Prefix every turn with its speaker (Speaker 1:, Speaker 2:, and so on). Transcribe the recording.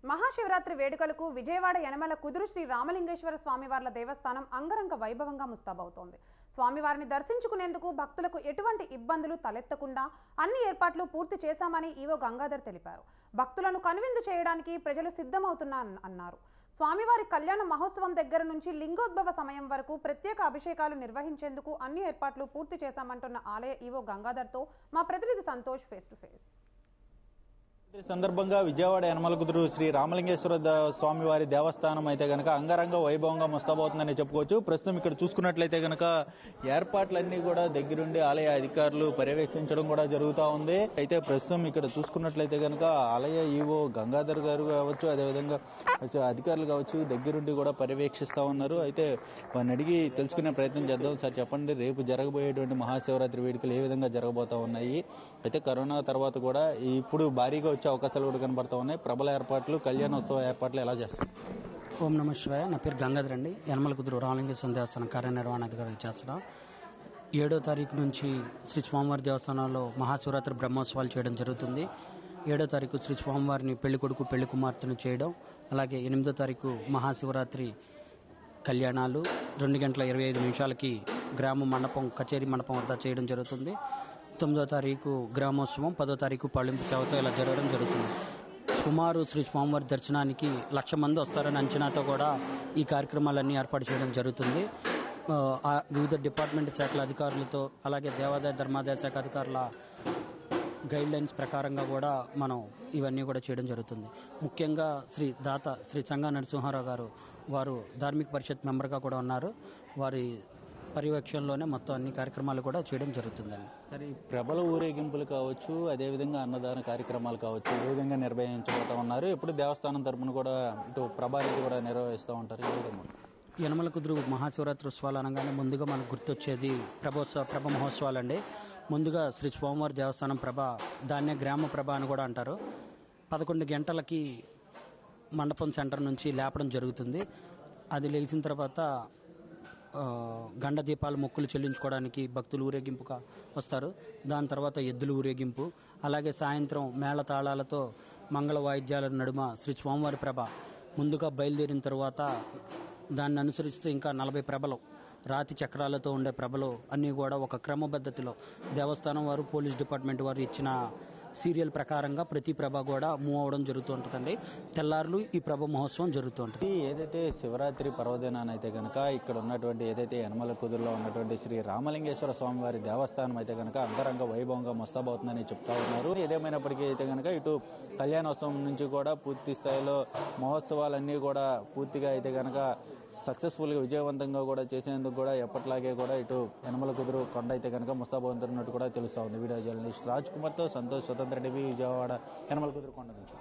Speaker 1: మహాశివరాత్రి వేడుకలకు విజయవాడ యనమల కుదురు శ్రీ రామలింగేశ్వర స్వామివార్ల దేవస్థానం అంగరంగ వైభవంగా ముస్తాబవుతోంది. స్వామివారిని దర్శించుకునేందుకు భక్తులకు ఎటువంటి ఇబ్బందులు తలెత్తకుండా అన్ని ఏర్పాట్లు పూర్తి చేశామని ఈవో గంగాధర్ తెలిపారు. భక్తులను కనువిందు చేయడానికి ప్రజలు సిద్ధమవుతున్నారన్నారు. స్వామివారి కళ్యాణ మహోత్సవం దగ్గర నుంచి లింగోద్భవ సమయం వరకు ప్రత్యేక అభిషేకాలు నిర్వహించేందుకు అన్ని ఏర్పాట్లు పూర్తి చేశామంటున్న ఆలయ ఈవో గంగాధర్తో మా ప్రతినిధి సంతోష్ ఫేస్ టు ఫేస్.
Speaker 2: సందర్భంగా విజయవాడ యనమల కుదురు శ్రీ రామలింగేశ్వర స్వామివారి దేవస్థానం అయితే గనక అంగరంగ వైభవంగా ముస్తాబవుతుందని చెప్పుకోవచ్చు. ప్రస్తుతం ఇక్కడ చూసుకున్నట్లయితే గనక ఏర్పాట్లన్నీ కూడా దగ్గరుండి ఆలయ అధికారులు పర్యవేక్షించడం కూడా జరుగుతూ ఉంది. అయితే ప్రస్తుతం ఇక్కడ చూసుకున్నట్లయితే గనక ఆలయ ఈవో గంగాధర్ గారు కావచ్చు, అదేవిధంగా అధికారులు కావచ్చు దగ్గరుండి కూడా పర్యవేక్షిస్తా ఉన్నారు. అయితే వారిని అడిగి తెలుసుకునే ప్రయత్నం చేద్దాం. సార్ చెప్పండి, రేపు జరగబోయేటువంటి మహాశివరాత్రి వేడుకలు ఏ విధంగా జరగబోతా ఉన్నాయి? అయితే కరోనా తర్వాత కూడా ఇప్పుడు భారీగా వచ్చే అవకాశాలు కూడా కనబడతా ఉన్నాయి. ప్రబల ఏర్పాట్లు, కళ్యాణోత్సవ ఏర్పాట్లు ఎలా చేస్తారు?
Speaker 3: ఓం నమ శివాయ. నా పేరు గంగాధర్ అండి. యనమల కుదురు రామలింగేశ్వర దేవస్థానం కార్యనిర్వహణాధికారి చేస్తున్నాం. 7వ తారీఖు నుంచి శ్రీ స్వామివారి దేవస్థానంలో మహాశివరాత్రి బ్రహ్మోత్సవాలు చేయడం జరుగుతుంది. 7వ తారీఖు శ్రీ స్వామివారిని పెళ్లి కొడుకు పెళ్లి కుమార్తెను చేయడం, అలాగే 8వ తారీఖు మహాశివరాత్రి కళ్యాణాలు 2:25 గ్రామ మండపం కచేరీ మండపం వద్ద చేయడం జరుగుతుంది. 9వ తారీఖు గ్రామోత్సవం, 10వ తారీఖు పళ్ళింపు సేవతో ఇలా జరగడం జరుగుతుంది. సుమారు శ్రీ స్వామివారి దర్శనానికి 1,00,000 మంది వస్తారని అంచనాతో కూడా ఈ కార్యక్రమాలన్నీ ఏర్పాటు చేయడం జరుగుతుంది. వివిధ డిపార్ట్మెంట్ శాఖల అధికారులతో, అలాగే దేవాదాయ ధర్మాదాయ శాఖ అధికారుల గైడ్ లైన్స్ ప్రకారంగా కూడా మనం ఇవన్నీ కూడా చేయడం జరుగుతుంది. ముఖ్యంగా శ్రీ సంగా నరసింహారావు గారు వారు ధార్మిక పరిషత్ మెంబర్గా కూడా ఉన్నారు. వారి పర్యవేక్షణలోనే మొత్తం అన్ని కార్యక్రమాలు కూడా చేయడం జరుగుతుందండి.
Speaker 2: సరే, ప్రబల ఊరేగింపులు కావచ్చు, అదేవిధంగా అన్నదాన కార్యక్రమాలు కావచ్చు, ఏ విధంగా నిర్వహించబోతా ఉన్నారు? ఎప్పుడు దేవస్థానం తరపున కూడా ఇటు ప్రభావితం కూడా నిర్వహిస్తూ ఉంటారు.
Speaker 3: యనమల కుదురు మహాశివరాత్రి ఉత్సవాలు అనగానే ముందుగా మనకు గుర్తొచ్చేది ప్రభ మహోత్సవాలు అండి. ముందుగా శ్రీ స్వామివారి దేవస్థానం ప్రభ, దాన్నే గ్రామ ప్రభ అని కూడా అంటారు. 11 గంటలకి మండపం సెంటర్ నుంచి లేపడం జరుగుతుంది. అది లేచిన తర్వాత గండ దీపాలు మొక్కులు చెల్లించుకోవడానికి భక్తులు ఊరేగింపుగా వస్తారు. దాని తర్వాత ఎద్దుల ఊరేగింపు, అలాగే సాయంత్రం మేళ తాళాలతో మంగళ వాయిద్యాల నడుమ శ్రీ స్వామివారి ప్రభ ముందుగా బయలుదేరిన తర్వాత దాన్ని అనుసరిస్తూ ఇంకా 40 ప్రభలు, రాతి చక్రాలతో ఉండే ప్రభలు అన్నీ కూడా ఒక క్రమపద్ధతిలో దేవస్థానం వారు, పోలీస్ డిపార్ట్మెంట్ వారు ఇచ్చిన సీరియల్ ప్రకారంగా ప్రతి ప్రభ కూడా మూవ్ అవడం జరుగుతూ ఉంటుందండి. తెల్లారులు ఈ ప్రభ మహోత్సవం జరుగుతూ ఉంటుంది.
Speaker 2: ఏదైతే శివరాత్రి పర్వదినాన్ని అయితే కనుక ఇక్కడ ఉన్నటువంటి ఏదైతే యనమల కుదురులో ఉన్నటువంటి శ్రీ రామలింగేశ్వర స్వామివారి దేవస్థానం అయితే కనుక అంగరంగ వైభవంగా ముస్తాబవుతుందని చెప్తా ఉన్నారు. ఏదేమైనప్పటికీ అయితే కనుక ఇటు కళ్యాణోత్సవం నుంచి కూడా పూర్తి స్థాయిలో మహోత్సవాలన్నీ కూడా పూర్తిగా అయితే కనుక సక్సెస్ఫుల్ గా విజయవంతంగా కూడా చేసేందుకు కూడా ఎప్పట్లాగే కూడా ఇటు యనమల కుదురు కొండ అయితే కనుక ముస్తాబవుతున్నట్టు కూడా తెలుస్తా ఉంది. వీడియో జర్నలిస్ట్ రాజ్ కుమార్ తో సంతోష్, స్వతంత్ర టీవీ, విజయవాడ, యనమల కుదురు కొండ నుంచి.